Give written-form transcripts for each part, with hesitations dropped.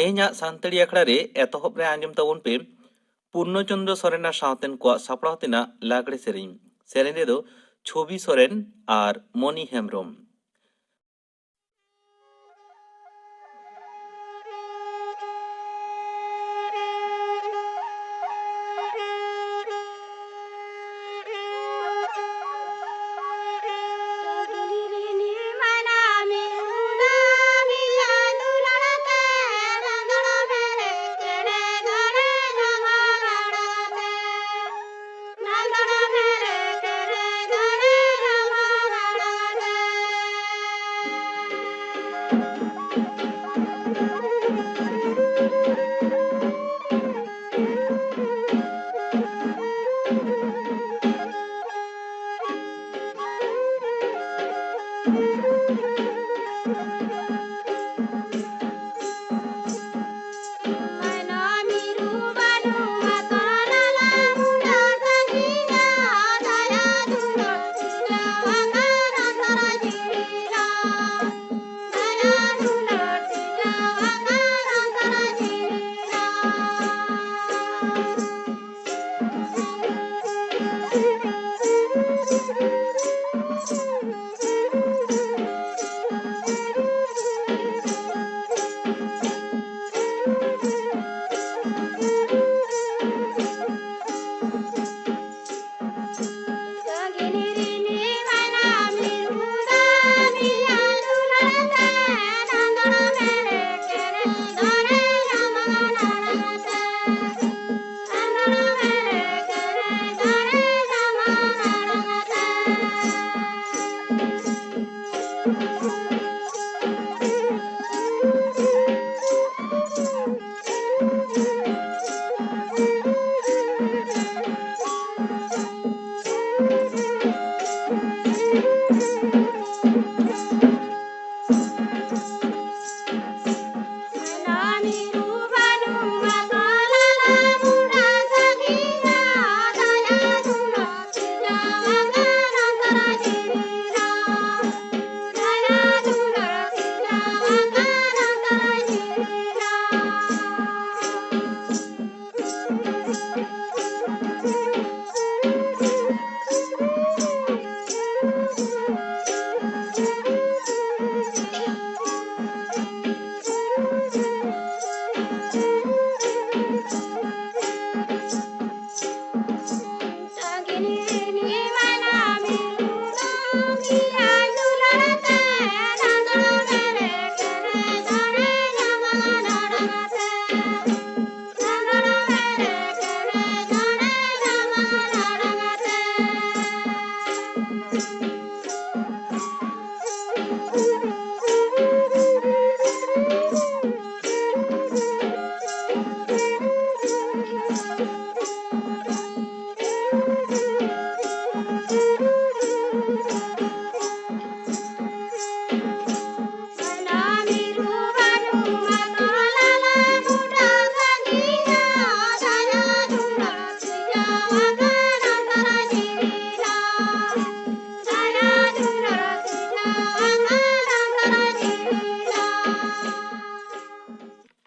तेहेᱧाᱜ सानताड़ी आखड़ा रे एतहब रे आंजम ताबोन पे पूर्णचंद्र सोरेना सावतेन को सापड़ाव तेना लागड़े सेरेñ सेरेñ रे दो छवि सोरेन और मणि हेम्ब्रम।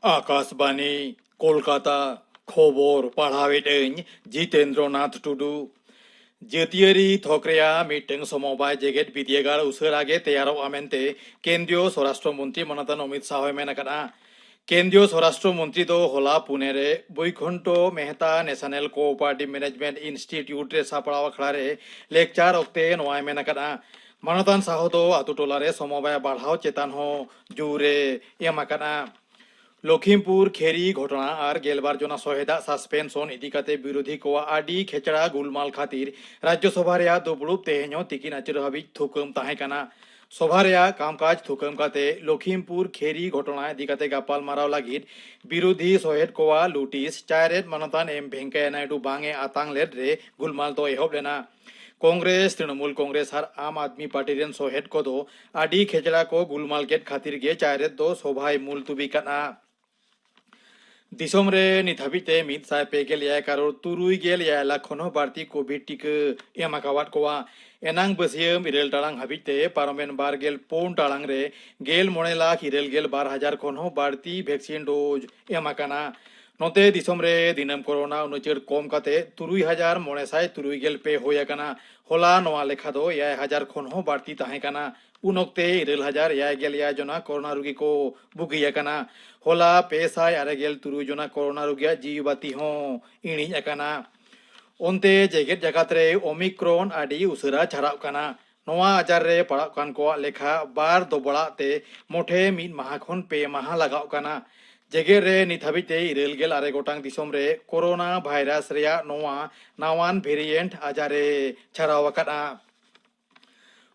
आकाशवाणी कोलकाता खबर पढ़ावेदें जितेंद्र नाथ टुडू जातियारि थकरेया मीटिंग समवाय जेगेट बिद्यागार उसरागे तैयार आमेनते केंद्रीय स्वराष्ट्र मंत्री मनातन अमित शाह मेनकाना केंद्रीय स्वराष्ट्र मंत्री दो होला पुणे रे Vaikunth Mehta national cooperative management institute रे सापड़ाव अखड़ा रे लेक्चार ओक्ते नोआ मेनकाना मनातन शाह दो आतु टोला रे समवाय बढ़ाव चेतान हो जुरे एमाकाना लखीमपुर खेरी घटना और गेलबार जना सहेदा सस्पेंशन इदिकाते विरोधी को आडी खेचड़ा गुलमाल खातिर राज्यसभा रे दुबुड़ुब तेहेñो तिकिन आचर हाबिज थुकम ताहेकाना सभा रे कामकाज थुकम काते लखीमपुर खेरी घटना इदिकाते गापाल माराव लागिद विरोधी सहेद को लुटिस चायरेद मानतान एम वेंकैया नायडू बांगे आतांगलेद रे गुलमाल तो एहब लेना कांग्रेस तृणमूल कांग्रेस और आम आदमी पार्टी रेन सहेद को दो आडी खेचड़ा को गुलमाल गेट खातिर गे चायरेद दो सभाय मुलतुबी काना दिसम रे निथाबिते 100 पेगेल करोड़ 93 लाख खनो बारती कोविड टीका एमाकावाद कोवा enang besiam irel talang habite paramen bargel pon talang re gel mone lakh irel gel 12,000 khon ho barti vaccine dose emakana note disom re dinam corona unuchir kom kate 3,993 pe hoyakana hola noa lekha do 1,000 khon ho barti tahe kana unokte 1,000 jona corona rugi ko bugiyakana hola pesai aregel 3 jona corona rugia jibati ho ini akana onte jeget jagat re omicron adi usara charap kana noa ajar re parak kan ko lekha bar dobala te mothe mid maha khon pe maha lagao kana jeger re nithabite irel gel are gotang disom re corona virus reya noa nawan variant ajare charaw akana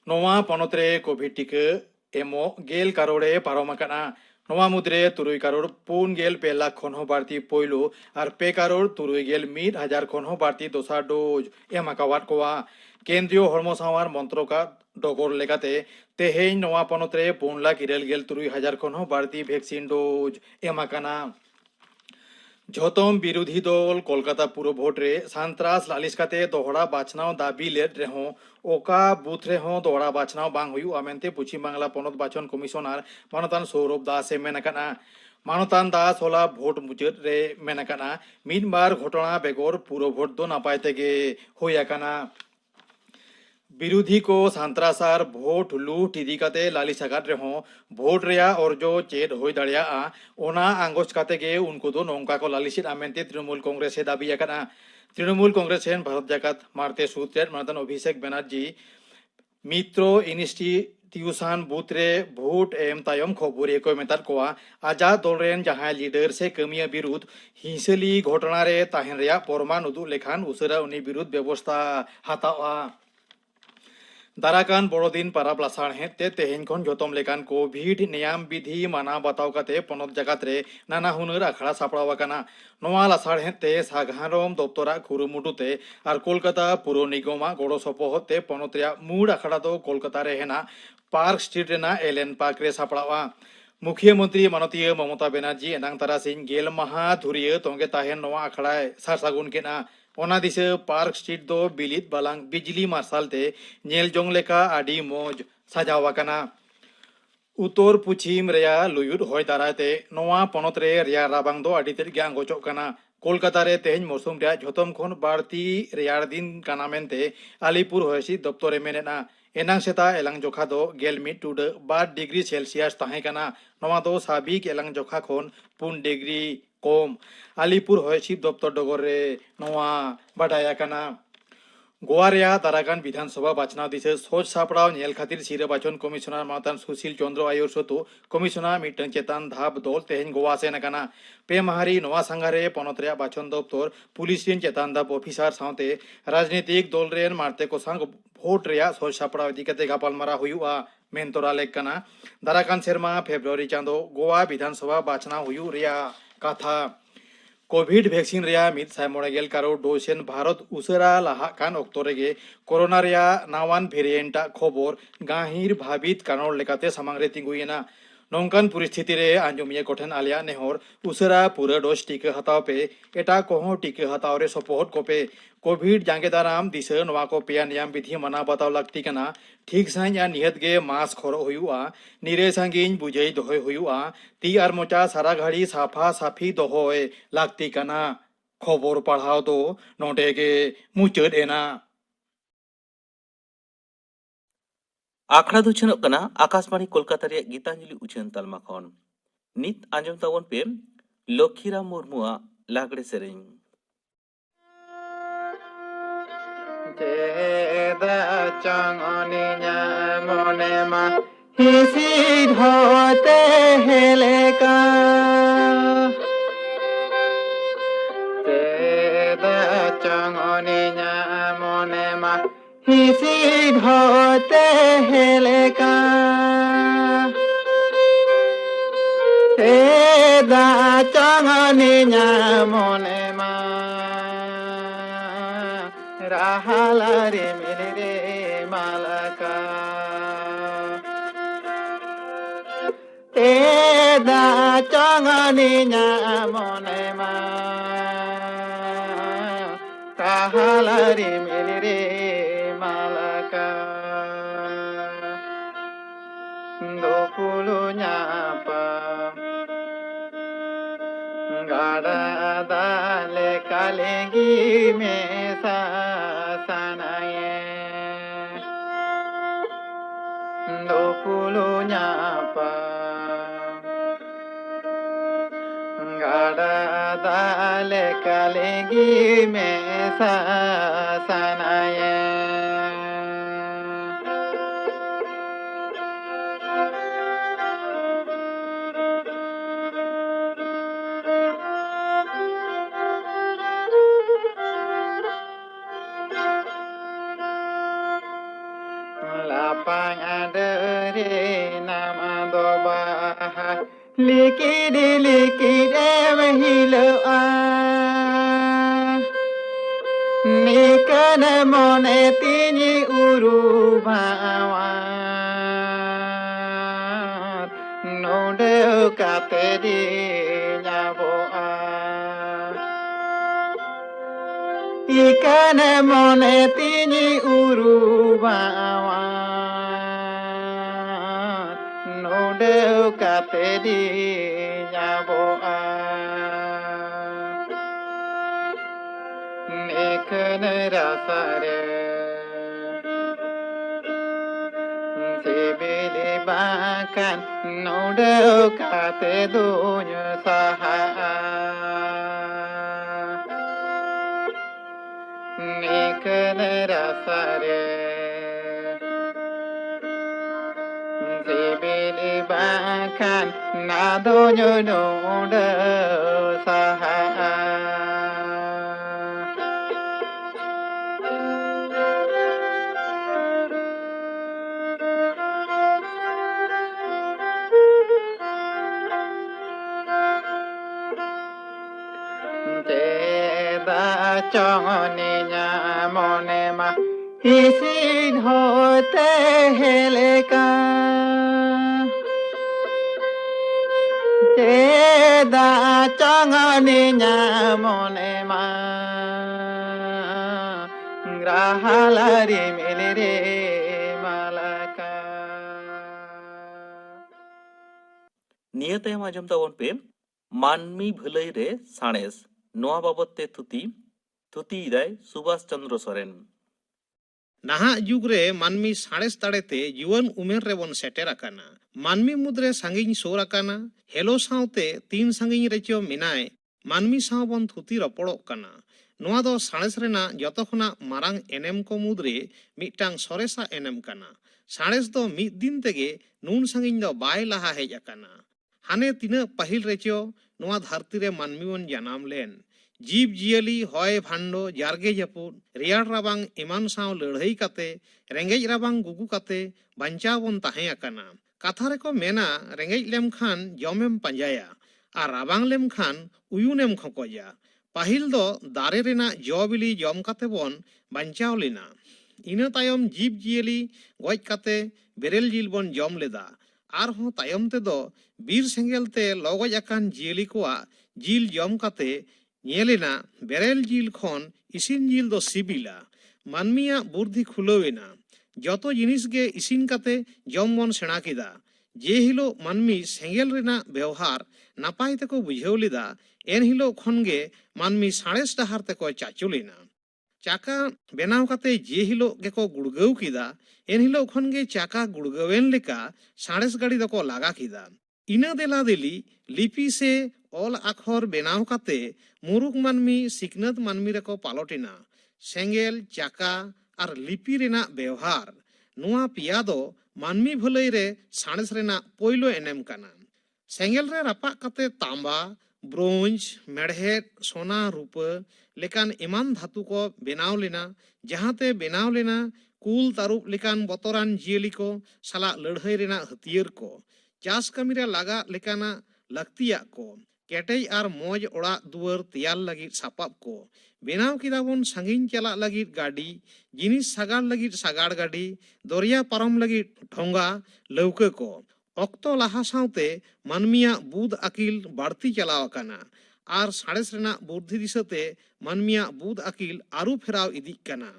noa ponotre covid tika emo gel karore parom akana noa mudre 3 karor 5 lakh khon ho barti poilo ar pe karor 1,000 khon ho barti dosa dose emakawat kowa kendriyo hormo samar montroka dogor legate tehein noa ponotre 5,93,000 khon ho barti vaccine dose emakana झोतम विरोधी दल कोलकाता पुरो vote रे सांतरास लालिस काते दोहरा बाचनाव दाबी lathe रेहो ओका booth रेहो दोहरा बाचनाव बांग हुयु आमेंते पश्चिम बांगला पनत बाचन कमिशनार मानतान सौरभ दास मेनकाना मानतान दास होला भोट मुचाद रे मेनकाना मिदबार घटना बेगर पुरो भोट दो नापाय तेगे होयाकाना विरोधी को सांतरासार भोट लूट इदी काते लालिस आकाद रेहो भोट रेया अर्जो चेद होय दाड़ियाआ ओना आंगोज काते गे उनको दो नोंका को लालिसित आमेंते तृणमूल कांग्रेस से दाबी आकाना तृणमूल कांग्रेस सेन भारत जाकात मारते सूत्रेट मानतन अभिषेक बनर्जी मित्रो इंस्टीट्यूशन बुथ रे भोट एम तायम खबर एको मेताद कोआ आजा दलरेन जहां लीडर से कमिया विरुद्ध हिंसली घटना रे ताहेन रेया परमान उदु लेखान उसरा उनी विरुद्ध व्यवस्था हातावा दाराकान बड़ोदिन पाराब लासाण हेते तेहेन खन जोतम लेकान कोविड नियम विधि माना बताव काते पनत जगत रे नाना हुनर आखड़ा सापड़ाव काना नोआ लासाण हेते सागारम दप्तरा खुरुमुटुते आर कोलकाता पुर निगमा गड़ो सपोहते पनत रे मूड आखड़ा दो कोलकाता रे हेना पार्क स्ट्रीट रेना एलेन पार्क रे सापड़ावा मुख्यमंत्री माननीय ममता बनर्जी एनांग तारासिंह गेल महा धुरिय तोंगे ताहेन नोआ आखड़ा सार सागुन केना ओना दिसे पार्क स्ट्रीट दो बिलित बालांग बिजली मार्शल ते नेल जोंग लेका आडी मोज सजावा काना उत्तर पश्चिम रेया लुयुद होय दाराते नोआ पनत रे रेया राबांग दो आडी तेर ग्यांग गोचो काना कोलकाता रे तेहन मौसम रे झोतम खन बाड़ती रेयार दिन काना मेनते आलिपुर होयसी दप्तरे मेनेना एनांग सेता एलांग जोखा दो गेलमिट टुड 2 डिग्री सेल्सियस ताहे काना नोआ दो साबिक एलांग जोखा खन 5 डिग्री कम आलिपुर हयसिब दप्तर डगर रे नोआ बाडाया काना गोवा रेया दारागान विधानसभा बाचना दिसे सोच सापड़ाव नेल खातिर सिरे बाचन commissioner मातान Sushil Chandra आयोर सतु commissioner mitten चेतान धाब दल तेहेन गोवा से नकाना पे माहारी नोआ संगारे पनत रेया बाचन दप्तर पुलिस रेन चेतान धाब ऑफिसर सावते राजनीतिक दल रेन मारते को संग भोट रेया सोच सापड़ाव इदी कते गापालमारा हुयुआ मेनतोरा लेकना दाराकान सेरमा फेब्रुआरी चांदो गोवा विधानसभा बाचना हुयु रेया काथा कोविड वैक्सीन रेया 190 करोड़ डोसेन भारत उसरा लाहा कान ऑक्टो रेगे कोरोना रेया नावान वेरिएंटा खबर गाहिर भाबित कानोर लेकाते सामांग रे तिंगुयेना नौकान परिस्थिति रे आंजमिया कोठन आलिया नेहर उसरा पूरा डोज टीका हताव पे एटा कोहो टीका हताव रे सपोहट कोपे कोविड जांगे दाराम दिसे नवा को पेया नियम विधि मना बताव लगती कना ठीक साइन या निहत गे मास्क खरो हुयुआ निरे सांगिन बुझई दोहय हुयुआ ती आर मोचा सारा घड़ी साफा साफी दोहय लगती कना खबर पढ़ाव दो नोटे गे मुचद एना आखड़ा दो छनोग कना आकाशवाणी कोलकाता रे गीतांजलि उछन तालमा खन नित आंजम तावन पे लक्ष्मीराम मुर्मुआ लागड़े सेरें चंगनी मने मा हिसी होते हेलेका चंगनी मने मा हिसी होते हेलेका चंगनी मने मा राहलारे मेरे रे मालका तेदा चंगनी मने मा राहलारे मेरे रे मालका kalengi me sa sanaye no pulo nyapa gada dale kalengi me sa sanaye lapang adere nama doba likide mahilo a nikan mone tini uru bawa node kate di nyabo a ikan mone tini uru bawa node kate di nyabo a nikan rasare sibili bakan node kate dunya saha nikan rasare sibili bakan nadonyo node saha Teda chongoni nya mone ma hisin hote heleka Teda chongoni nya mone ma grahalari milire malaka ᱱᱤᱭᱟᱹ ᱛᱟᱭᱚᱢ ᱟᱸᱡᱚᱢ ᱛᱟᱵᱚᱱ ᱯᱮ ᱢᱟᱹᱱᱢᱤ ᱵᱷᱟᱹᱞᱟᱹᱭ ᱨᱮ ᱥᱟᱬᱮᱥ ᱱᱚᱣᱟ ᱵᱟᱵᱚᱫ ᱛᱮ ᱛᱷᱩᱛᱤᱭᱮᱫᱟᱭ ᱥᱩᱵᱷᱟᱥ ᱪᱚᱱᱫᱨᱚ ᱥᱚᱨᱮᱱ। ᱱᱟᱦᱟᱜ ᱡᱩᱜᱽ ᱨᱮ ᱢᱟᱹᱱᱢᱤ ᱥᱟᱬᱮᱥ ᱫᱟᱲᱮᱛᱮ ᱡᱩᱣᱟᱹᱱ ᱩᱢᱮᱨ ᱨᱮᱵᱚᱱ ᱥᱮᱴᱮᱨ ᱟᱠᱟᱱᱟ। ᱢᱟᱹᱱᱢᱤ ᱢᱩᱫᱽᱨᱮ ᱥᱟᱺᱜᱤᱧ ᱥᱳᱨ ᱟᱠᱟᱱᱟ। ᱦᱮᱞᱳ ᱥᱟᱶᱛᱮ ᱛᱤᱱ ᱥᱟᱺᱜᱤᱧ ᱨᱮᱪᱚ ᱢᱮᱱᱟᱭ ᱢᱟᱹᱱᱢᱤ ᱥᱟᱶ ᱵᱚᱱ ᱛᱷᱩᱛᱤ ᱨᱚᱯᱚᱲᱚᱜ ᱠᱟᱱᱟ। ᱱᱚᱣᱟ ᱫᱚ ᱥᱟᱬᱮᱥ ᱨᱮᱱᱟᱜ ᱡᱚᱛᱚ ᱠᱷᱚᱱᱟᱜ ᱢᱟᱨᱟᱝ ᱮᱱᱮᱢ ᱠᱚ ᱢᱩᱫᱽᱨᱮ ᱢᱤᱫᱴᱟᱝ ᱥᱚᱨᱮᱥᱟᱜ ᱮᱱᱮᱢ ᱠᱟᱱᱟ। ᱥᱟᱬᱮᱥ ᱫᱚ ᱢᱤᱫ ᱫᱤᱱ ᱛᱮᱜᱮ ᱱᱩᱱ ᱥᱟᱺᱜᱤᱧ ᱫᱚ ᱵᱟᱭ ᱞᱟᱦᱟ ᱦᱮᱡ ᱟᱠᱟᱱᱟ। ᱦᱟᱱᱮ ᱛᱤᱱᱟᱹᱜ ᱯᱟᱹᱦᱤᱞ ᱨᱮᱪᱚ ᱱᱚᱣᱟ ᱫᱷᱟᱹᱨᱛᱤ ᱨᱮ ᱢᱟᱹᱱᱢᱤ ᱵᱚᱱ ᱡᱟᱱᱟᱢ ᱞᱮᱱ। ᱡᱤᱵᱽ ᱡᱤᱭᱟᱹᱞᱤ ᱦᱚᱭ ᱵᱷᱟᱱᱰᱚ ᱡᱟᱨᱜᱮ ᱡᱟᱹᱯᱩᱫ ᱨᱮᱭᱟᱲ ᱨᱟᱵᱟᱝ ᱮᱢᱟᱱ ᱥᱟᱶ ᱞᱟᱹᱲᱦᱟᱹᱭ ᱠᱟᱛᱮ ᱨᱮᱸᱜᱮᱡ ᱨᱟᱵᱟᱝ ᱜᱩᱜᱩ ᱠᱟᱛᱮ ᱵᱟᱧᱪᱟᱣ ᱵᱚᱱ ᱛᱟᱦᱮᱸ ᱟᱠᱟᱱᱟ। ᱠᱟᱛᱷᱟ ᱨᱮᱠᱚ ᱢᱮᱱᱟ ᱨᱮᱸᱜᱮᱡ ᱞᱮᱢᱠᱷᱟᱱ ᱡᱚᱢᱮᱢ ᱯᱟᱸᱡᱟᱭᱟ ᱟᱨ ᱨᱟᱵᱟᱝ ᱞᱮᱢᱠᱷᱟᱱ ᱩᱭᱩᱱᱮᱢ ᱠᱷᱚᱠᱚᱡᱟ। ᱯᱟᱹᱦᱤᱞ ᱫᱚ ᱫᱟᱨᱮ ᱨᱮᱱᱟᱜ ᱡᱚ ᱵᱤᱞᱤ ᱡᱚᱢ ᱠᱟᱛᱮ ᱵᱚᱱ ᱵᱟᱧᱪᱟᱣ ᱞᱮᱱᱟ। ᱤᱱᱟᱹ ᱛᱟᱭᱚᱢ ᱡᱤᱵᱽ ᱡᱤᱭᱟᱹᱞᱤ ᱜᱚᱡ ᱠᱟᱛᱮ ᱵᱮᱨᱮᱞ ᱡᱤᱞ ᱵᱚn ᱡᱚᱢ ᱞᱮᱫᱟ। ᱟᱨᱦᱚᱸ ᱛᱟᱭᱚᱢ ᱛᱮᱫᱚ ᱵᱤᱨ ᱥᱮᱸᱜᱮᱞ ᱛᱮ ᱞᱚᱜᱚᱡ ᱟᱠᱟᱱ ᱡᱤᱭᱟᱹᱞᱤ ᱠᱚᱣᱟᱜ ᱡᱤᱞ ᱡᱚᱢ ᱠᱟᱛᱮ ᱧᱮᱞᱮᱱᱟ ᱵᱮᱨᱮᱞ ᱡᱤᱞ ᱠᱷᱚᱱ ᱤᱥᱤᱱ ᱡᱤᱞ ᱫᱚ ᱥᱤᱵᱤᱞᱟ। ᱢᱟᱹᱱᱢᱤᱭᱟᱜ ᱵᱩᱨᱫᱷᱤ ᱠᱷᱩᱞᱟᱹᱣ ᱮᱱᱟ। ᱡᱚᱛᱚ ᱡᱤᱱᱤᱥ ᱜᱮ ᱤᱥᱤᱱ ᱠᱟᱛᱮ ᱡᱚᱢ ᱵᱚᱱ ᱥᱮᱬᱟ ᱠᱮᱫᱟ। ᱡᱮ ᱦᱤᱞᱳᱜ ᱢᱟᱹᱱᱢᱤ ᱥᱮᱸᱜᱮᱞ ᱨᱮᱱᱟᱜ ᱵᱮᱣᱦᱟᱨ ᱱᱟᱯᱟᱭ ᱛᱮᱠᱚ ᱵᱩᱡᱷᱟᱹᱣ ᱞᱮᱫᱟ ᱮᱱ ᱦᱤᱞᱳᱜ ᱠᱷᱚᱱᱜᱮ ᱢᱟᱹᱱᱢᱤ ᱥᱟᱬᱮᱥ ᱰᱟᱦᱟᱨ ᱛᱮᱠᱚ ᱪᱟᱪᱳ ᱞᱮᱱᱟ। ᱪᱟᱠᱟ ᱵᱮᱱᱟᱣ ᱠᱟᱛᱮ ᱡᱮ ᱦᱤᱞᱳᱜ ᱜᱮᱠᱚ ᱜᱩᱲᱜᱟᱹᱣ ᱠᱮᱫᱟ ᱮᱱ ᱦᱤᱞᱳᱜ ᱠᱷᱚᱱᱜᱮ ᱪᱟᱠᱟ ᱜᱩᱲᱜᱟᱹᱣᱮᱱ ᱞᱮᱠᱟ ᱥᱟᱬᱮᱥ ᱜᱟᱹᱰᱤ ᱫᱚᱠᱚ ᱞᱟᱜᱟ ᱠᱮᱫᱟ। ᱤᱱᱟᱹ ᱫᱮᱞᱟ ᱫᱮᱞᱤ ᱞᱤᱯᱤ ᱥᱮ ᱚᱞ ᱟᱠᱷᱚᱨ ᱵᱮᱱᱟᱣ ᱠᱟᱛᱮ ᱢᱩᱨᱩᱠ ᱢᱟᱹᱱᱢᱤ ᱥᱤᱠᱷᱱᱟᱹᱛ ᱢᱟᱹᱱᱢᱤ ᱨᱮᱠᱚ ᱯᱟᱞᱚᱴ ᱮᱱᱟ। ᱥᱮᱸᱜᱮᱞ ᱪᱟᱠᱟ ᱟᱨ ᱞᱤᱯᱤ ᱨᱮᱱᱟᱜ ᱵᱮᱣᱦᱟর ᱱᱚᱣᱟ ᱯᱮᱭᱟ ᱫᱚ ᱢᱟᱹᱱᱢᱤ ᱵᱷᱟᱹᱞᱟᱹᱭ ᱨᱮ ᱥᱟᱬᱮᱥ ᱨᱮᱱᱟᱜ ᱯᱳᱭᱞᱳ ᱮᱱᱮᱢ ᱠᱟᱱᱟ। ᱥᱮᱸᱜᱮᱞ ᱨᱮ ᱨᱟᱯᱟᱜ ᱠᱟᱛᱮ ᱛᱟᱸᱵᱟ ᱵᱨᱳᱧᱡ ᱢᱮᱲᱦᱮᱫ ᱥᱳᱱᱟ ᱨᱩᱯᱟᱹ ᱞᱮᱠᱟᱱ ᱮᱢᱟᱱ ᱫᱷᱟᱹᱛᱩ ᱠᱚ ᱵᱮᱱᱟᱣ ᱞᱮᱱᱟ ᱡᱟᱦᱟᱸᱛᱮ ᱵᱮᱱᱟᱣ ᱞᱮᱱᱟ ᱠᱩᱞ ᱛᱟᱹᱨᱩᱵ ᱞᱮᱠᱟᱱ ᱵᱚᱛᱚᱨᱟᱱ ᱡᱤᱭᱟᱹᱞᱤ ᱠᱚ ᱥᱟᱞᱟᱜ ᱞᱟᱹᱲᱦᱟᱹᱭ ᱨᱮᱱᱟᱜ ᱦᱟᱹᱛᱤᱭᱟᱹᱨ ᱠᱚ ᱪᱟᱥ ᱠᱟᱹᱢᱤᱨᱮ ᱞᱟᱜᱟᱜ ᱞᱮᱠᱟᱱᱟᱜ ᱞᱟᱹᱠᱛᱤᱭᱟᱜ ᱠᱚ ᱠᱮᱴᱮᱡ ᱟᱨ ᱢᱚᱡᱽ ᱚᱲᱟᱜ ᱫᱩᱣᱟᱹᱨ ᱛᱮᱭᱟᱨ ᱞᱟᱹᱜᱤᱫ ᱥᱟᱯᱟᱵ ᱠᱚ ᱵᱮᱱᱟᱣ ᱠᱮᱫᱟ ᱵᱚᱱ ᱥᱟᱺᱜᱤᱧ ᱪᱟᱞᱟᱜ ᱞᱟᱹᱜᱤᱫ ᱜᱟᱹᱰᱤ ᱡᱤᱱᱤᱥ ᱥᱟᱜᱟᱲ ᱞᱟᱹᱜᱤᱫ ᱥᱟᱜᱟᱲ ᱜᱟᱹᱰᱤ ᱫᱚᱨᱭᱟ ᱯᱟᱨᱚᱢ ᱞᱟᱹᱜᱤᱫ ᱰᱷᱚᱸᱜᱟ ᱞᱟᱹᱣᱠᱟᱹ ᱠᱚ ᱚᱠᱛᱚ ᱞᱟᱦᱟ ᱥᱟᱶᱛᱮ ᱢᱟᱹᱱᱢᱤᱭᱟᱜ ᱵᱩᱫᱽ ᱟᱹᱠᱤᱞ ᱵᱟᱹᱲᱛᱤ ᱪᱟᱞᱟᱣ ᱟᱠᱟᱱᱟ ᱟᱨ ᱥᱟᱬᱮᱥ ᱨᱮᱱᱟᱜ ᱵᱩᱨᱫᱷᱤ ᱫᱤᱥᱟᱹᱛᱮ ᱢᱟᱹᱱᱢᱤᱭᱟᱜ ᱵᱩᱫᱽ ᱟᱹᱠᱤᱞ ᱟᱹᱨᱩ ᱯᱷᱮᱨᱟᱣ ᱤᱫᱤᱜ ᱠᱟᱱᱟ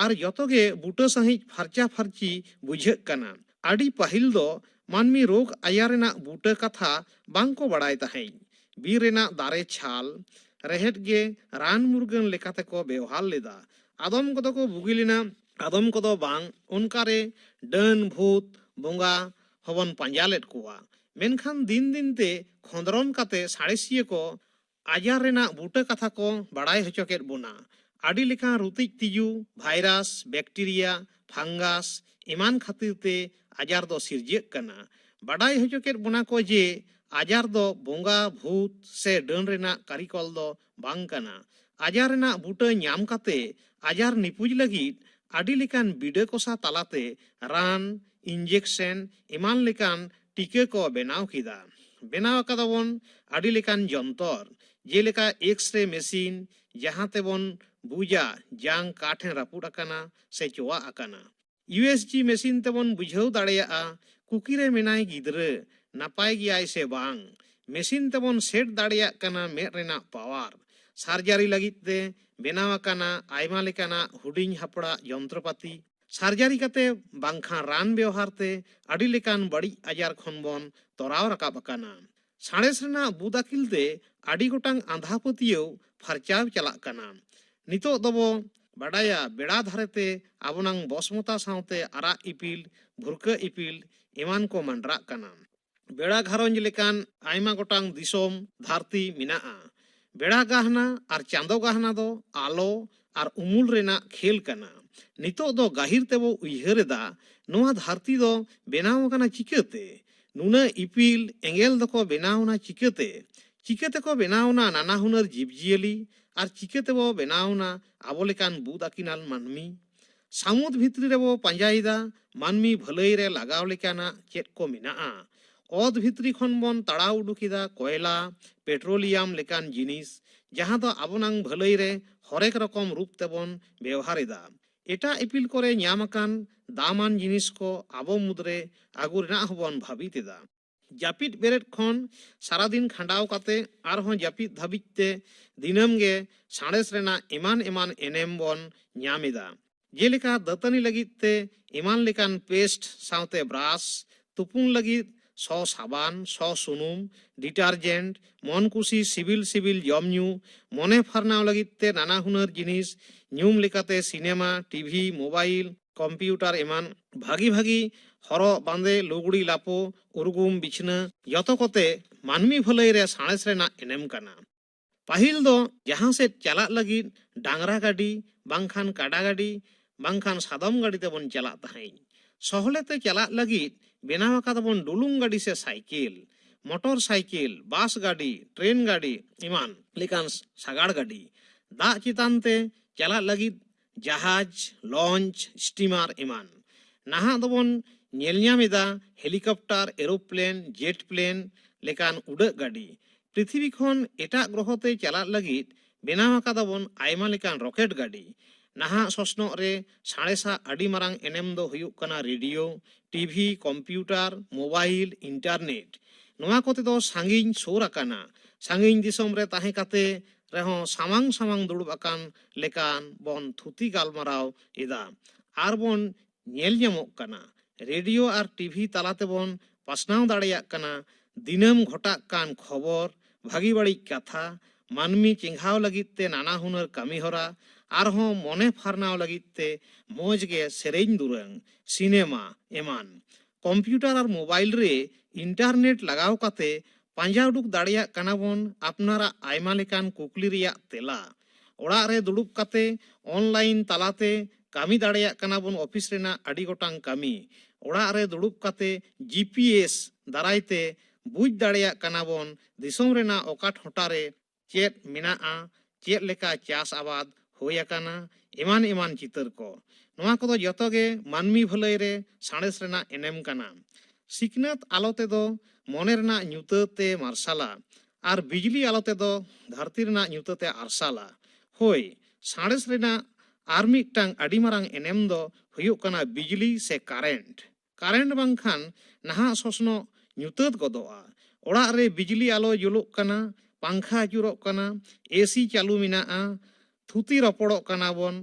ᱟᱨ ᱡᱚᱛᱚᱜᱮ ᱵᱩᱴᱟᱹ ᱥᱟᱺᱦᱤᱡ ᱯᱷᱟᱨᱪᱟ ᱯᱷᱟᱨᱪᱤ ᱵᱩᱡᱷᱟᱹᱜ ᱠᱟᱱᱟ। ᱟᱹᱰᱤ ᱯᱟᱹᱦᱤᱞ ᱫᱚ ᱢᱟᱹᱱᱢᱤ ᱨᱳᱜᱽ ᱟᱡᱟᱨ ᱨᱮᱱᱟᱜ ᱵᱩᱴᱟᱹ ᱠᱟᱛᱷᱟ ᱵᱟᱝᱠᱚ ᱵᱟᱲᱟᱭ ᱛᱟᱦᱮᱸᱫ। ᱵᱤᱨ ᱨᱮᱱᱟᱜ ᱫᱟᱨᱮ ᱪᱷᱟᱞ ᱨᱮᱦᱮᱫ ᱜᱮ ᱨᱟᱱ ᱢᱩᱨᱜᱟᱹᱱ ᱞᱮᱠᱟᱛᱮᱠᱚ ᱵᱮᱣᱦᱟᱨ ᱞᱮᱫᱟ᱾ ᱟᱫᱚᱢ ᱠᱚᱫᱚ ᱠᱚ ᱵᱩᱜᱤ ᱞᱮᱱᱟ, ᱟᱫᱚᱢ ᱠᱚᱫᱚ ᱵᱟᱝ᱾ ᱚᱱᱠᱟᱨᱮ ᱰᱟᱹᱱ ᱵᱷᱩᱛ ᱵᱚᱸᱜᱟ ᱦᱚᱸᱵᱚᱱ ᱯᱟᱸᱡᱟ ᱞᱮᱫ ᱠᱚᱣᱟ᱾ ᱢᱮᱱᱠᱷᱟᱱ ᱫᱤᱱ ᱫᱤᱱᱛᱮ ᱠᱷᱚᱸᱫᱽᱨᱚᱱ ᱠᱟᱛᱮ ᱥᱟᱬᱮᱥᱤᱭᱟᱹ ᱠᱚ ᱟᱡᱟᱨ ᱨᱮᱱᱟᱜ ᱵᱩᱴᱟᱹ ᱠᱟᱛᱷᱟ ᱠᱚ ᱵᱟᱲᱟᱭ ᱦᱚᱪᱚ ᱠᱮᱫ ᱵᱚᱱᱟ᱾ ᱟᱹᱰᱤ ᱞᱮᱠᱟᱱ ᱨᱩᱛᱤᱡ ᱛᱤᱡᱩ, ᱵᱷᱟᱭᱨᱟᱥ, ᱵᱮᱠᱴᱮᱨᱤᱭᱟ, ᱯᱷᱟᱝᱜᱟᱥ ᱮᱢᱟᱱ ᱠᱷᱟᱹᱛᱤᱨ ᱛᱮ ᱟᱡᱟᱨ ᱫᱚ ᱥᱤᱨᱡᱟᱹᱜ ᱠᱟᱱᱟ᱾ ᱵᱟᱰᱟᱭ ᱦᱚᱪᱚ ᱠᱮᱫ ᱵᱚᱱᱟ ᱠᱚ ᱡᱮ ᱟᱡᱟᱨ ᱫᱚ ᱵᱚᱸᱜᱟ ᱵᱷᱩᱛ ᱥᱮ ᱰᱟᱹᱱ ᱨᱮᱱᱟᱜ ᱠᱟᱹᱨᱤᱠᱚᱞ ᱫᱚ ᱵᱟᱝ ᱠᱟᱱᱟ᱾ ᱟᱡᱟᱨ ᱨᱮᱱᱟᱜ ᱵᱩᱴᱟᱹ ᱧᱟᱢ ᱠᱟᱛᱮ ᱟᱡᱟᱨ ᱱᱤᱯᱩᱡ ᱞᱟᱹᱜᱤᱫ ᱟᱹᱰᱤ ᱞᱮᱠᱟᱱ ᱵᱤᱰᱟᱹ ᱠᱚᱥᱟ ᱛᱟᱞᱟᱛᱮ ᱨᱟᱱ, ᱤᱧᱡᱮᱠᱥᱮᱱ ᱮᱢᱟᱱ ᱞᱮᱠᱟᱱ ᱴᱤᱠᱟᱹ ᱠᱚ ᱵᱮᱱᱟᱣ ᱠᱮᱫᱟ᱾ ᱵᱮᱱᱟᱣ ᱟᱠᱟᱫᱟᱵᱚন ᱟᱹᱰᱤ ᱞᱮᱠᱟᱱ ᱡᱚᱱᱛᱚᱨ, ᱡᱮᱞᱮᱠᱟ ᱮᱠᱥᱨᱮ ᱢᱮᱥᱤᱱ, ᱡᱟᱦᱟᱸ ᱛᱮᱵᱚᱱ ᱵᱩᱡᱟ ᱡᱟᱝ ᱠᱟᱴᱷᱮ ᱨᱟᱹᱯᱩᱫ ᱟᱠᱟᱱᱟ ᱥᱮ ᱪᱚᱣᱟᱜ ᱟᱠᱟᱱᱟ᱾ USG ᱢᱮᱥᱤᱱ ᱛᱮᱵᱚᱱ ᱵᱩᱡᱷᱟᱹᱣ ᱫᱟᱲᱮᱭᱟᱜᱼᱟ ᱠᱩᱠᱤᱨᱮ ᱢᱮᱱᱟᱭ ᱜᱤᱫᱽᱨᱟᱹ ᱱᱟᱯᱟᱭ ᱜᱮᱭᱟᱭ ᱥᱮ ᱵᱟᱝ᱾ ᱢᱮᱥᱤᱱ ᱛᱮᱵᱚᱱ ᱥᱮᱴ ᱫᱟᱲᱮᱭᱟᱜ ᱠᱟᱱᱟ ᱢᱮᱫ ᱨᱮᱱᱟᱜ ᱯᱟᱣᱟᱨ᱾ ᱥᱟᱨᱡᱟᱨᱤ ᱞᱟᱹᱜᱤᱫ ᱛᱮ ᱵᱮᱱᱟᱣ ᱟᱠᱟᱱᱟ ᱟᱭᱢᱟ ᱞᱮᱠᱟᱱᱟᱜ ᱦᱩᱰᱤᱧ ᱦᱟᱯᱲᱟᱜ ᱡᱚᱱᱛᱨᱚᱯᱟᱹᱛᱤ᱾ ᱥᱟᱨᱡᱟᱨᱤ ᱠᱟᱛᱮ ᱵᱟᱝᱠᱷᱟᱱ ᱨᱟᱱ ᱵᱮᱣᱦᱟᱨ ᱛᱮ ᱟᱹᱰᱤ ᱞᱮᱠᱟন ᱵᱟᱹᱲᱤᱡ ᱟᱡᱟᱨ ᱠᱷᱚᱱ ᱵᱚᱱ ᱛᱚᱨᱟᱣ ᱨᱟᱠᱟᱵ ᱟᱠᱟᱱᱟ᱾ ᱥᱟᱬᱮᱥ ᱨᱮᱱᱟᱜ ᱵᱩᱫ ᱟᱹᱠᱤᱞ ᱛᱮ ᱟᱹᱰᱤ ᱜᱚᱴᱟᱝ ᱟᱸᱫᱷᱟ ᱯᱟᱹᱛᱭᱟᱹᱣ ᱯᱷᱟᱨᱪᱟᱣ ᱪᱟᱞᱟᱜ ᱠᱟᱱᱟ᱾ ᱱᱤᱛᱚᱜ ᱫᱚᱵᱚ ᱵᱟᱰᱟᱭᱟ ᱵᱮᱲᱟ ᱫᱷᱟᱨᱮᱛᱮ ᱟᱵᱚᱱᱟᱝ ᱵᱚᱥᱢᱚᱛᱟ ᱥᱟᱶᱛᱮ ᱟᱨᱟᱜ ᱤᱯᱤᱞ, ᱵᱷᱩᱨᱠᱟᱹ ᱤᱯᱤᱞ ᱮᱢᱟᱱ ᱠᱚ ᱢᱟᱸᱰᱨᱟᱜ ᱠᱟᱱᱟ᱾ ᱵᱮᱲᱟ ᱜᱷᱟᱨᱚᱸᱡᱽ ᱞᱮᱠᱟᱱ ᱟᱭᱢᱟ ᱜᱚᱴᱟᱝ ᱫᱤᱥᱚᱢ ᱫᱷᱟᱹᱨᱛᱤ ᱢᱮᱱᱟᱜᱼᱟ᱾ ᱵᱮᱲᱟ ᱜᱟᱦᱱᱟ ᱟᱨ ᱪᱟᱸᱫᱳ ᱜᱟᱦᱱᱟ ᱫᱚ ᱟলো ᱟᱨ ᱩᱢᱩᱞ ᱨᱮᱱᱟᱜ ᱠᱷᱮᱞ ᱠᱟᱱᱟ᱾ ᱱᱤᱛᱚᱜ ᱫᱚ ᱜᱟᱹᱦᱤᱨ ᱛᱮᱵᱚ ᱩᱭᱦᱟᱹᱨ ᱮᱫᱟ ᱱᱚᱣᱟ ᱫᱷᱟᱹᱨᱛᱤ ᱫᱚ ᱵᱮᱱᱟᱣ ᱟᱠᱟᱱᱟ ᱪᱤᱠᱟᱹᱛᱮ? ᱱᱩᱱᱟᱹᱜ ᱤᱯᱤᱞ ᱮᱸᱜᱮᱞ ᱫᱚᱠᱚ ᱵᱮᱱᱟᱣᱱᱟ ᱪᱤᱠᱟᱹᱛᱮ? ᱪᱤᱠᱟᱹᱛᱮᱠᱚ ᱵᱮᱱᱟᱣᱱᱟ ᱱᱟᱱᱟ ᱦᱩᱱᱟᱹᱨ ᱡᱤᱵᱽᱡᱤᱭᱟᱹᱞᱤ? ᱟᱨ ᱪᱤᱠᱟᱹᱛᱮᱵᱚ ᱵᱮᱱᱟᱣᱱᱟ ᱟᱵᱚ ᱞᱮᱠᱟᱱ ᱵᱩᱫ ᱟᱹᱠᱤᱱᱟᱱ ᱢᱟᱹᱱᱢᱤ? ᱥᱟᱹᱢᱩᱫ ᱵᱷᱤᱛᱨᱤ ᱨᱮᱵᱚ ᱯᱟᱸᱡᱟᱭᱮᱫᱟ ᱢᱟᱹᱱᱢᱤ ᱵᱷᱟᱹᱞᱟᱹᱭ ᱨᱮ ᱞᱟᱜᱟᱣ ᱞᱮᱠᱟᱱᱟᱜ ᱪᱮᱫ ᱠᱚ ᱢᱮᱱᱟᱜᱼᱟ᱾ ᱚᱛ ᱵᱷᱤᱛᱨᱤ ᱠᱷᱚᱱ ᱵᱚᱱ ᱛᱟᱲᱟᱣ ᱩᱰᱩᱠᱮᱫᱟ ᱠᱚᱭᱞᱟ, ᱯᱮᱴᱨᱳᱞᱤᱭᱟᱢ ᱞᱮᱠᱟᱱ ᱡᱤᱱᱤᱥ, ᱡᱟᱦᱟᱸ ᱫᱚ ᱟᱵᱚᱱᱟᱝ ᱵᱷᱟᱹᱞᱟᱹᱭ ᱨᱮ ᱦᱚᱨᱮᱠ ᱨᱚᱠᱚᱢ ᱨূᱯ ᱛᱮᱵᱚᱱ ᱵᱮᱣᱦᱟᱨᱮᱫᱟ᱾ ᱮᱴᱟᱜ ᱤᱯᱤᱞ ᱠᱚᱨᱮ ᱧᱟᱢ ᱟᱠᱟᱱ ᱫᱟᱢᱟᱱ ᱡᱤᱱᱤᱥ ko ᱟᱵᱚ ᱢᱩᱫᱽᱨᱮ ᱟᱹᱜᱩ ᱨᱮᱱᱟᱜ ᱦᱚᱸᱵᱚᱱ ᱵᱷᱟᱹᱵᱤᱛ ᱮᱫᱟ᱾ ᱡᱟᱹᱯᱤᱫ ᱵᱮᱨᱮᱫ ᱠᱷᱚᱱ ᱥᱟᱨᱟᱫᱤᱱ ᱠᱷᱟᱸᱰᱟᱣ ᱠᱟᱛᱮ ᱟᱨᱦᱚᱸ ᱡᱟᱹᱯᱤᱫ ᱫᱷᱟᱹᱵᱤᱡ ᱛᱮ ᱫᱤᱱᱟᱹᱢ ᱜᱮ ᱥᱟᱬᱮᱥ ᱨᱮᱱᱟᱜ ᱮᱢᱟᱱ ᱮᱢᱟᱱ ᱮᱱᱮᱢ ᱵᱚᱱ ᱧᱟᱢ ᱮᱫᱟ᱾ ᱡᱮᱞᱮᱠᱟ ᱫᱟᱹᱛᱟᱹᱱᱤ ᱞᱟᱹᱜᱤᱫ te eman lekan paste saute brush, tupun lagid ᱥᱚ ᱥᱟᱵᱟᱱ, ᱥᱚ ᱥᱩᱱᱩᱢ, ᱰᱤটারজেন্ট, মন খুশি সিভিল সিভিল জম ᱧᱩ, মনে ফারনাও লাगित te নানা হুনার জিনিস, ᱧᱩᱢ লেকাতে সিনেমা, টিভি, মোবাইল, কম্পিউটার এমান ভাগি ভাগি হরᱚᱜ ᱵᱟᱸᱫᱮ ᱞᱩᱜᱽᱲᱤ ᱞᱟᱯᱚ, ᱩᱨᱜᱩᱢ ᱵᱤᱪᱷᱱᱟᱹ ᱡᱚᱛᱚ ᱠᱚᱛᱮ ᱢᱟᱹᱱᱢᱤ ᱵᱷᱟᱹᱞᱟᱹᱭ ᱨᱮ ᱥᱟᱬᱮᱥ ᱨᱮᱱᱟᱜ ᱮᱱᱮᱢ ᱠᱟᱱᱟ᱾ ᱯᱟᱹᱦᱤᱞ ᱫᱚ ᱡᱟᱦᱟᱸ ᱥᱮᱫ ᱪᱟᱞᱟᱜ ᱞᱟᱹᱜᱤᱫ ᱰᱟᱝᱨᱟ ᱜᱟᱹᱰᱤ ᱵᱟᱝᱠᱷᱟᱱ ᱠᱟᱰᱟ ᱜᱟᱹᱰᱤ ᱵᱟᱝᱠᱷᱟᱱ ᱥᱟᱫᱚᱢ ᱜᱟᱹᱰᱤ ᱛᱮᱵᱚᱱ ᱪᱟᱞᱟᱜ ᱛᱟᱦᱮᱸᱫ᱾ ᱥᱚᱦᱞᱮᱛᱮ ᱪᱟᱞᱟᱜ ᱞᱟᱹᱜᱤᱫ ᱵᱮᱱᱟᱣ ᱟᱠᱟᱫᱟᱵᱚᱱ ᱰᱩᱞᱩᱝ ᱜᱟᱹᱰᱤ ᱥᱮ ᱥᱟᱭᱠᱮᱞ, ᱢᱚᱴᱚᱨ ᱥᱟᱭᱠᱮᱞ, ᱵᱟᱥ ᱜᱟᱹᱰᱤ, ᱴᱨᱮᱱ ᱜᱟᱹᱰᱤ ᱮᱢᱟᱱ ᱞᱮᱠᱟᱱ ᱥᱟᱜᱟᱲ ᱜᱟᱹᱰᱤ᱾ ᱫᱟᱜ ᱪᱮᱛᱟᱱ ᱛᱮ ᱪᱟᱞᱟᱜ ᱞᱟᱹᱜᱤᱫ ᱡᱟᱦᱟᱡ, ᱞᱚᱧᱪ, ᱥᱴᱤᱢᱟᱨ ᱮᱢᱟᱱ᱾ ᱱᱟᱦᱟᱜ ᱫᱚᱵᱚᱱ ᱧᱮᱞ ᱧᱟᱢ ᱮᱫᱟ ᱦᱮᱞᱤᱠᱚᱯᱴᱟᱨ, ᱮᱨᱳᱯᱞᱮᱱ, ᱡᱮᱴ ᱯᱞᱮᱱ ᱞᱮᱠᱟᱱ ᱩᱰᱟᱹᱜ ᱜᱟᱹᱰᱤ᱾ ᱯᱨᱤᱛᱷᱤᱵᱤ ᱠᱷᱚᱱ ᱮᱴᱟᱜ ᱜᱨᱚᱦᱚ ᱛᱮ ᱪᱟᱞᱟᱜ ᱞᱟᱹᱜᱤᱫ ᱵᱮᱱᱟᱣ ᱟᱠᱟᱫᱟᱵᱚᱱ ᱟᱭᱢᱟ ᱞᱮᱠᱟᱱ ᱨᱚᱠᱮᱴ ᱜᱟᱹᱰᱤ᱾ ᱱᱟᱦᱟᱜ ᱥᱚᱥᱱᱚᱜ ᱨᱮ ᱥᱟᱬᱮᱥᱟᱜ ᱟᱹᱰᱤ ᱢᱟᱨᱟᱝ ᱮᱱᱮᱢ ᱫᱚ ᱦᱩᱭᱩᱜ ᱠᱟᱱᱟ ᱨᱮᱰᱤᱭᱳ, ᱴᱤᱵᱷᱤ, ᱠᱚᱢᱯᱤউᱴᱟᱨ, ᱢᱳᱵᱟᱭᱤᱞ, ᱤᱱᱴᱟᱨᱱᱮᱴ᱾ ᱱᱚᱣᱟ ᱠᱚᱛᱮ ᱫᱚ ᱥᱟᱺᱜᱤᱧ ᱥᱩᱨ ᱟᱠᱟᱱᱟ᱾ ᱥᱟᱺᱜᱤᱧ ᱫᱤᱥᱚᱢ ᱨᱮ ᱛᱟᱦᱮᱸ ᱠᱟᱛᱮ ᱨᱮᱦᱚᱸ ᱥᱟᱢᱟᱝ ᱥᱟᱢᱟᱝ ᱫᱩᱲᱩᱵ ᱟᱠᱟᱱ ᱞᱮᱠᱟᱱ ᱵᱚᱱ ᱛᱷᱩᱛᱤ ᱜᱟᱞᱢᱟᱨᱟᱣ ᱮᱫᱟ ᱟᱨ ᱵᱚᱱ ᱧᱮᱞ ᱧᱟᱢᱚᱜ ᱠᱟᱱᱟ᱾ ᱨᱮᱰᱤᱭᱳ ᱟᱨ ᱴᱤᱵᱷি ᱛᱟᱞᱟ ᱛᱮᱵᱚᱱ ᱯᱟᱥᱱᱟᱣ ᱫᱟᱲᱮᱭᱟᱜ ᱠᱟᱱᱟ ᱫᱤᱱᱟᱹᱢ ᱜᱷᱚᱴᱟᱜ ᱠᱟᱱ ᱠᱷᱚᱵᱚᱨ, ᱵᱷᱟᱹᱜᱤ ᱵᱟᱹᱲᱤᱡ ᱠᱟᱛᱷᱟ, ᱢᱟᱹᱱᱢᱤ ᱪᱮᱸघᱟᱣ ᱞᱟᱹᱜᱤᱫ te নানা হুনার ᱠᱟᱹᱢᱤ ᱦᱚᱨᱟ, ᱟᱨᱦᱚᱸ ᱢᱚᱱᱮ ᱯᱷᱟᱨᱱᱟᱣ ᱞᱟᱹᱜᱤᱫ te ᱢᱚᱡᱽ ᱜᱮ ᱥᱮᱨᱮᱧ ᱫᱩᱨᱟᱹᱝ, সিনেমা ᱮᱢᱟᱱ᱾ ᱠᱚᱢᱯᱤউᱴᱟᱨ ᱟᱨ ᱢᱳᱵᱟᱭᱤᱞ ᱨᱮ ᱤᱱᱴᱟᱨᱱᱮᱴ ᱞᱟᱜᱟᱣ ᱠᱟᱛᱮ ᱯᱟᱸᱡᱟ ᱩᱰᱩᱠ ᱫᱟᱲᱮᱭᱟᱜ ᱠᱟᱱᱟ ᱵᱚᱱ ᱟᱯᱱᱟᱨᱟᱜ ᱟᱭᱢᱟ ᱞᱮᱠᱟᱱ ᱠᱩᱠᱞᱤ ᱨᱮᱭᱟᱜ ᱛᱮᱞᱟ᱾ ᱚᱲᱟᱜ ᱨᱮ ᱫᱩᱲᱩᱵ ᱠᱟᱛᱮ ᱚᱱᱞᱟᱭᱤᱱ ᱛᱟᱞᱟᱛᱮ ᱠᱟᱹᱢᱤ ᱫᱟᱲᱮᱭᱟᱜ ᱠᱟᱱᱟ ᱵᱚᱱ ᱚᱯᱷᱤᱥ ᱨᱮᱱᱟᱜ ᱟᱹᱰᱤ ᱜᱚᱴᱟᱝ ᱠᱟᱹᱢᱤ᱾ ᱚᱲᱟᱜ ᱨᱮ ᱫᱩᱲᱩᱵ ᱠᱟᱛᱮ GPS ᱫᱟᱨᱟᱭ te ᱵᱩᱡᱽ ᱫᱟᱲᱮᱭᱟᱜ ᱠᱟᱱᱟ ᱵᱚᱱ ᱫᱤᱥᱚᱢ ᱨᱮᱱᱟᱜ ᱚᱠᱟ ᱴᱚᱴᱷᱟ ᱨᱮ ᱪᱮᱫ ᱢᱮᱱᱟᱜᱼᱟ, ᱪᱮᱫ ᱞᱮᱠᱟ ᱪᱟᱥ ᱟᱵᱟᱫ ᱦᱩᱭ ᱟᱠᱟᱱᱟ, ᱮᱢᱟᱱ ᱮᱢᱟᱱ ᱪᱤᱛᱟᱹᱨ ᱠᱚ᱾ ᱱᱚᱣᱟ ᱠᱚᱫᱚ ᱡᱚᱛᱚ ᱜᱮ ᱢᱟᱹᱱᱢᱤ ᱵᱷᱟᱹᱞᱟᱹᱭ ᱨᱮ ᱥᱟᱬᱮᱥ ᱨᱮᱱᱟᱜ ᱮᱱᱮᱢ ᱠᱟᱱᱟ᱾ ᱥᱤᱠᱷᱱᱟᱹᱛ ᱟলো ᱛᱮᱫᱚ ᱢᱚᱱᱮ ᱨᱮᱱᱟᱜ ᱧᱩᱛᱟᱹᱛ ᱛᱮ ᱢᱟᱨᱥᱟᱞᱟ ᱟᱨ ᱵᱤᱡᱽᱞᱤ ᱟলো ᱛᱮᱫᱚ ᱫᱷᱟᱹᱨᱛᱤ ᱨᱮᱱᱟᱜ ᱧᱩᱛᱟᱹᱛ ᱮ ᱟᱨᱥᱟᱞᱟ᱾ ᱦᱳᱭ, ᱥᱟᱬᱮᱥ ᱨᱮᱱᱟᱜ ᱟᱨ ᱢᱤᱫᱴᱟᱝ ᱟᱹᱰᱤ ᱢᱟᱨᱟᱝ ᱮᱱᱮᱢ ᱫᱚ ᱦᱩᱭᱩᱜ ᱠᱟᱱᱟ ᱵᱤᱡᱽᱞᱤ ᱥᱮ ᱠᱟᱨᱮᱱᱴ᱾ ᱠᱟᱨᱮᱱᱴ ᱵᱟᱝᱠᱷᱟᱱ ᱱᱟᱦᱟᱜ ᱥᱚᱥᱱᱚᱜ ᱧᱩᱛᱟᱹᱛ ᱜᱚᱫᱚᱜᱼᱟ᱾ ᱚᱲᱟᱜ ᱨᱮ ᱵᱤᱡᱽᱞᱤ ᱟলো ᱡᱩᱞᱩᱜ ᱠᱟᱱᱟ, ᱯᱟᱝᱠᱷᱟ ᱟᱹᱪᱩᱨᱚᱜ ᱠᱟᱱᱟ, AC ᱪᱟᱹᱞᱩ ᱢᱮᱱᱟᱜᱼᱟ, ᱛᱷᱩᱛᱤ ᱨᱚᱯᱚᱲᱚᱜ ᱠᱟᱱᱟ ᱵᱚᱱ,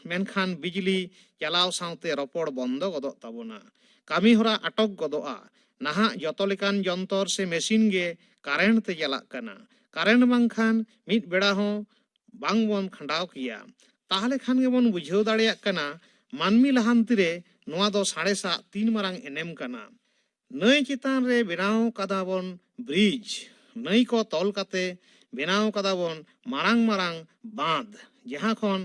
ᱢᱮᱱᱠᱷᱟᱱ ᱵᱤᱡᱽᱞᱤ ᱪᱟᱞᱟᱣ ᱥᱟᱶᱛᱮ ᱨᱚᱯᱚᱲ ᱵᱚᱱᱫᱚ ᱜᱚᱫᱚᱜ ᱛᱟᱵᱚᱱᱟ᱾ ᱠᱟᱹᱢᱤ ᱦᱚᱨᱟ ᱟᱴᱚᱠ ᱜᱚᱫᱚᱜᱼᱟ᱾ ᱱᱟᱦᱟᱜ ᱡᱚᱛᱚ ᱞᱮᱠᱟᱱ ᱡᱚᱱᱛᱚᱨ ᱥᱮ ᱢᱮᱥᱤᱱ ᱜᱮ ᱠᱟᱨᱮᱱᱴ ᱛᱮ ᱪᱟᱞᱟᱜ ᱠᱟᱱᱟ᱾ কারেন্ট বাংখান মিট বেড়া হো বাং বন খান্ডাও কিয়া তাহলে খান গেবন বুঝেও দাড়িয়াক কানা মানমি লাহান্তি রে নোয়া দो साड़ेसा तीन मारांग एनेम काना नई चितान रे बेनाव कादा बन ब्रिज नई को तल काते बेनाव कादा बन मारांग मारांग बांध जहां खन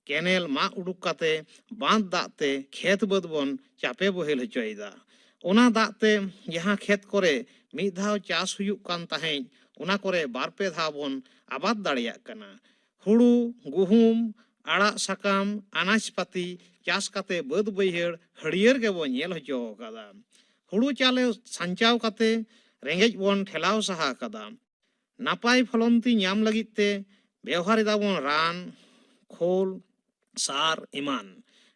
कैनेल मा उडुक काते बांध दाते खेत बद बन चापे बहेल हचोयदा ओना दाते जहां खेत करे मिद धाव चास हुयुक कान ताहें ओना करे बार पे धाव बन आबाद दाड़ियाक काना हुड़ू गुहुम आड़ा साकाम अनाज पाती चास काते बद बैहड़ हड़ियर के बन नेल हचो कादा हुड़ू चाले संचाव काते रेंगेज बन ठेलाव सहा कादा नापाय फलंती ᱧᱟᱢ ᱞᱟᱹᱜᱤᱫ ᱛᱮ ᱵᱮᱣᱦᱟᱨ ᱮᱫᱟᱵᱚᱱ ᱨᱟᱱ ᱠᱷᱳᱞ सार ईमान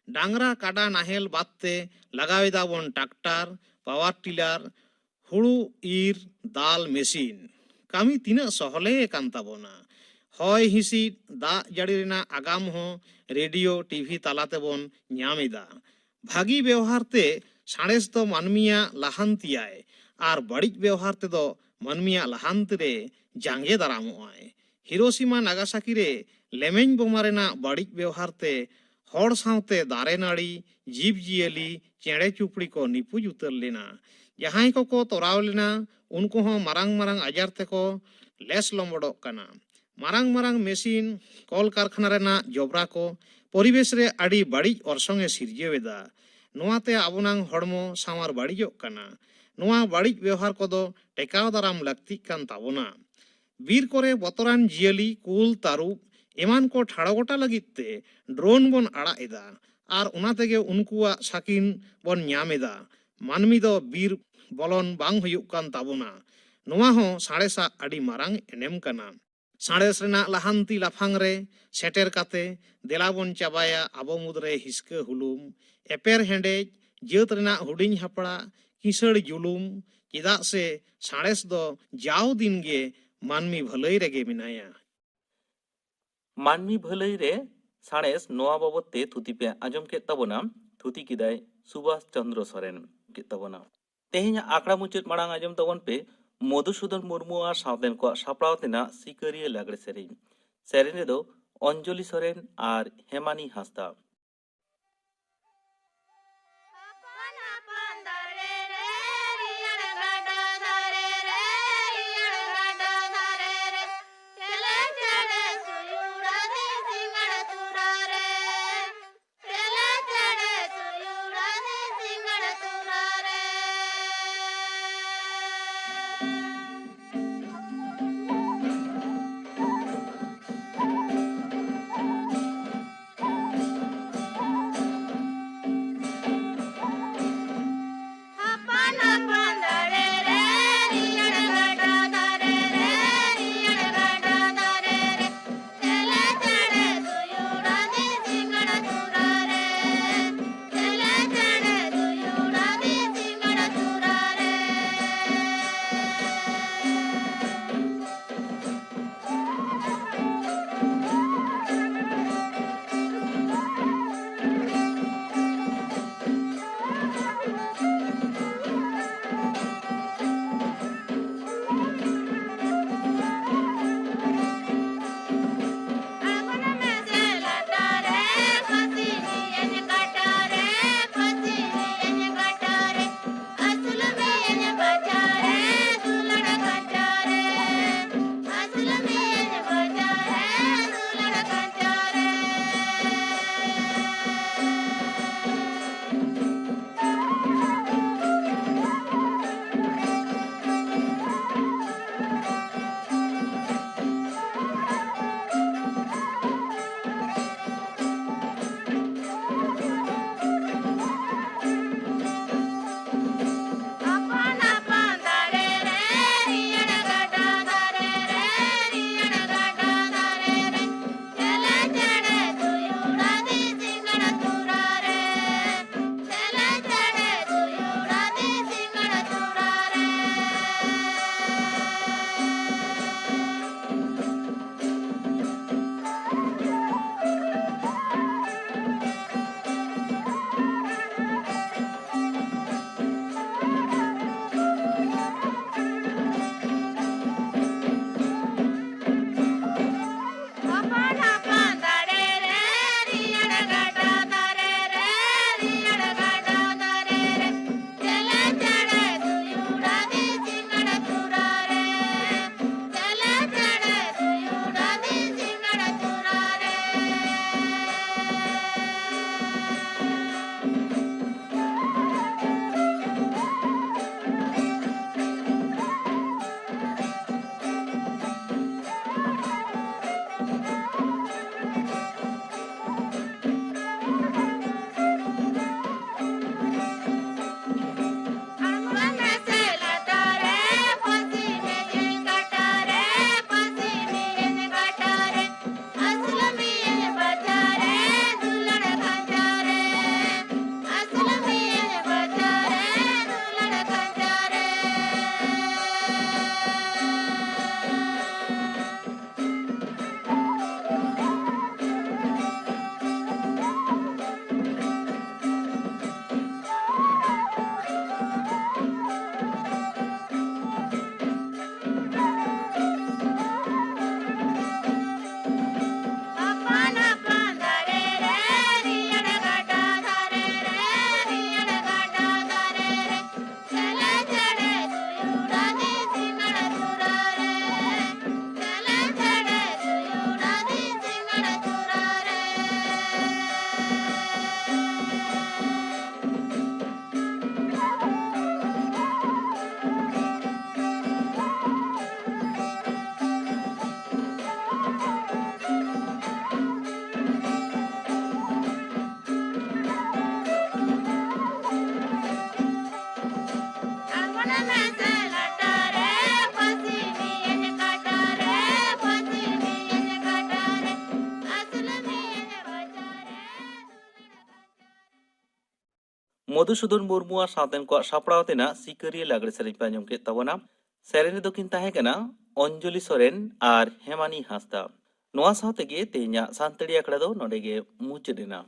डांगरा काडा नाहेल बादते लगाव एदाबन ट्रैक्टर पावर टिलर हुड़ू ईर दाल मेसिन कामी तीना सहले कान ताबोना हय हिसिद दा जाड़ी रेना आगाम हो रेडियो टीवी तालाते बन ᱧᱟᱢ एदा भागी व्यवहार ते साणेस दो मानमिया लाहान्तियाय आर बड़िज व्यवहार ते दो मानमिया लाहान्ति रे जांगे दारामोआय हिरोशिमा नागासाकी रे लेमेन बोमा रेना बड़िज व्यवहार ते हड़ सावते दारे नाड़ी जीव जियली चेड़े चुपड़ी को निपुज उतर लेना जहां को तोराव लेना उनको हो मारांग मारांग आजार ते को लेस लम्बड़ोक काना मारांग मारांग मेसिन कल कारखाना रेना जबरा को परिवेश रे आड़ी बड़िज अर्संगे सिरजेवेदा नोआते आबोनांग हड़मो सामार बड़िजोक काना नोआ बड़िज व्यवहार कोदो टेकाव दाराम लाक्ति कान ताबोना बीर करे बतरान जियली कुल तारुब एमान को ठाड़गोटा लगिते ड्रोन बन आड़ा एदा आर उना तेगे उनकुआ साकिन बन ᱧᱟᱢ एदा मानमी दो बीर बलन बांग हुयुक कान ताबोना नोआ हो साड़ेसा आड़ी मारांग एनेम काना साड़ेस रेना लाहान्ति लाफांग रे सेटेर काते देलाबन चाबाया आबो मुदरे हिसका हुलुम एपेर हेंडेज जेत रेना हुडिंग हापड़ा किसड़ जुलुम चेदा से साड़ेस दो जाव दिन गे मानमी भलई रेगे मिनाया मानमी भलई रे साणेस नोआ बाबत ते थुति पे आजम के तबोना थुति किदाय सुभाष चंद्र सोरेन के तबोना तेहेኛ आकड़ा मुचाद माड़ांग आजम तबन पे मधुसूदन मुर्मू आर सावतेन को सापड़ाव तेना सिकरिया लागड़े सेरेñ सेरेñ रेदो अंजलि सोरेन आर हेमानी हांसदा ᱢᱚᱫᱷᱩᱥᱩᱫᱚᱱ ᱢᱩᱨᱢᱩᱣᱟᱜ ᱥᱟᱶᱛᱮᱱ ᱠᱚᱣᱟᱜ ᱥᱟᱯᱲᱟᱣ ᱛᱮᱱᱟᱜ ᱥᱤᱠᱟᱹᱨᱤᱭᱟᱹ ᱞᱟᱜᱽᱲᱮ ᱥᱮᱨᱮᱧ ᱯᱮ ᱟᱸᱡᱚᱢ ᱠᱮᱫ ᱛᱟᱵᱚᱱᱟ᱾ ᱥᱮᱨᱮᱧ ᱨᱮᱫᱚ ᱠᱤᱱ ᱛᱟᱦᱮᱸ ᱠᱟᱱᱟ ᱚᱧᱡᱚᱞᱤ ᱥᱚᱨᱮᱱ ᱟᱨ ᱦᱮᱢᱟᱱᱤ ᱦᱟᱸᱥᱫᱟ᱾ ᱱᱚᱣᱟ ᱥᱟᱶᱛᱮᱜᱮ ᱛᱮᱦᱮᱧᱟᱜ ᱥᱟᱱᱛᱟᱲᱤ ᱟᱠᱷᱲᱟ ᱫᱚ ᱱᱚᱰᱮ ᱜᱮ ᱢᱩᱪᱟᱹᱫ ᱮᱱᱟ।